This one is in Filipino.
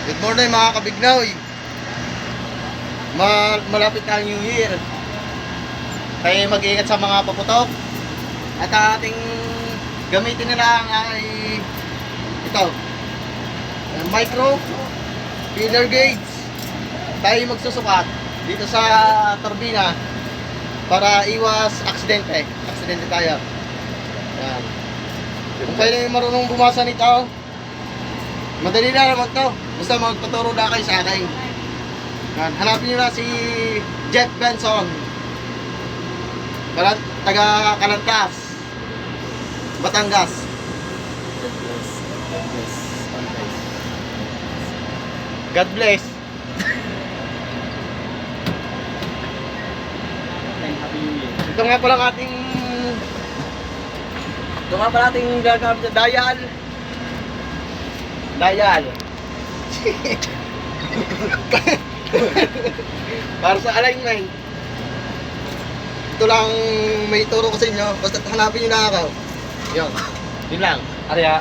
Good morning mga kabignaw. Malapit na ang New Year. Tayo mag-iingat sa mga paputok. At ang ating gamitin nila ay ito. Micro feeler gauge. Tayo magsusukat dito sa turbina para iwas aksidente. Aksidente tayo. Yan. Kung kayo marunong bumasa nito, madali na naman to. Basta magpaturo na kayo sa akin. Yan. Hanapin nyo na si Jeff Benson. Taga Calantas, Batangas. God bless. Ito nga pala ating gagamit na dial. Para sa alignment. Ito lang may turo ko sa inyo. Basta hanapin nyo na ako. Yun lang. Arya.